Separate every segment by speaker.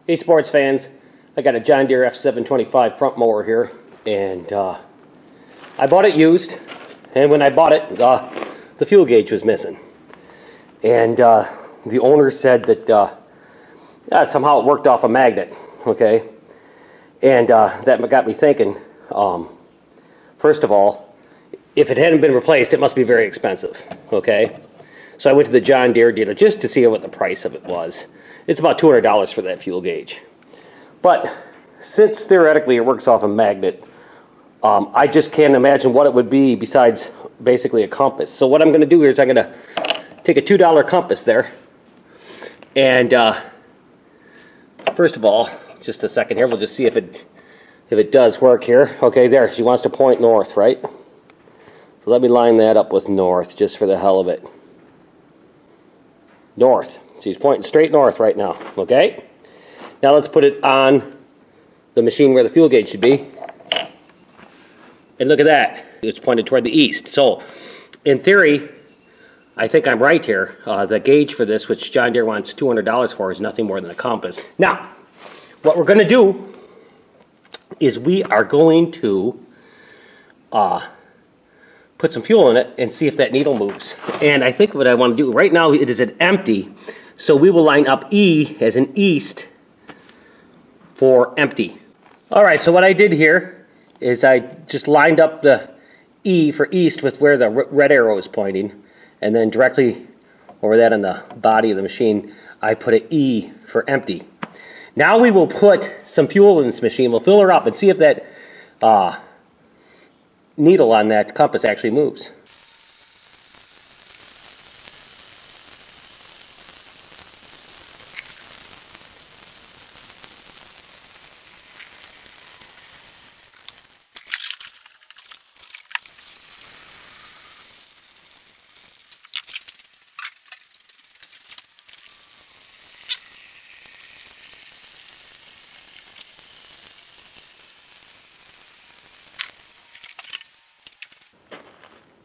Speaker 1: Hey sports fans, I got a John Deere F725 front mower here, and I bought it used, and when I bought it, the fuel gauge was missing. And the owner said that somehow it worked off a magnet, okay? And that got me thinking, first of all, if it hadn't been replaced, it must be very expensive, okay? So I went to the John Deere dealer just to see what the price of it was. It's about $200 for that fuel gauge. But since theoretically it works off a magnet, I just can't imagine what it would be besides basically a compass. So what I'm going to do here is I'm going to take a $2 compass there. And first of all, just a second here, we'll just see if it does work here. Okay, there, she wants to point north, right? So let me line that up with north just for the hell of it. North. She's pointing straight north right now, okay? Now let's put it on the machine where the fuel gauge should be. And look at that. It's pointed toward the east. So, in theory, I think I'm right here. The gauge for this, which John Deere wants $200 for, is nothing more than a compass. Now, what we're going to do is we are going to put some fuel in it and see if that needle moves. And I think what I want to do, right now it is at empty, so we will line up E as an east for empty. Alright, so what I did here is I just lined up the E for east with where the red arrow is pointing, and then directly over that on the body of the machine I put an E for empty. Now we will put some fuel in this machine, we'll fill her up and see if that needle on that compass actually moves.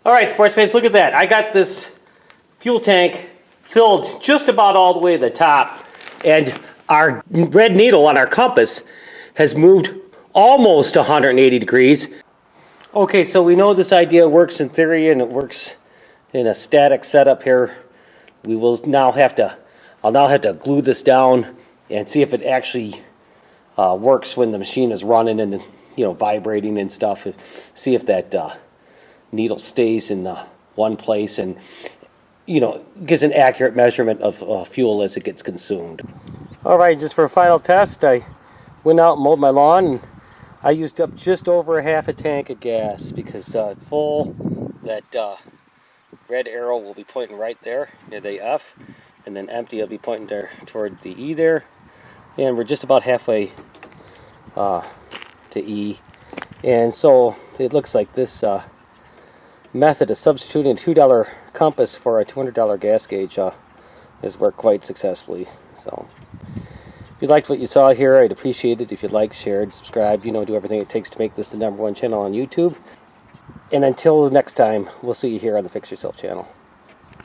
Speaker 1: Alright, sports fans, look at that. I got this fuel tank filled just about all the way to the top, and our red needle on our compass has moved almost 180 degrees. Okay, so we know this idea works in theory and it works in a static setup here. We will now have to, I'll now have to glue this down and see if it actually works when the machine is running and, you know, vibrating and stuff. See if that needle stays in one place and, you know, gives an accurate measurement of fuel as it gets consumed. Alright, just for a final test, I went out and mowed my lawn, and I used up just over half a tank of gas because full, that red arrow will be pointing right there near the F, and then empty will be pointing there toward the E there, and we're just about halfway to E. And so it looks like this method of substituting a $2 compass for a $200 gas gauge has worked quite successfully. So if you liked what you saw here, I'd appreciate it if you'd like, shared, subscribed, you know, do everything it takes to make this the #1 channel on YouTube. And until next time, we'll see you here on the Fix Yourself channel.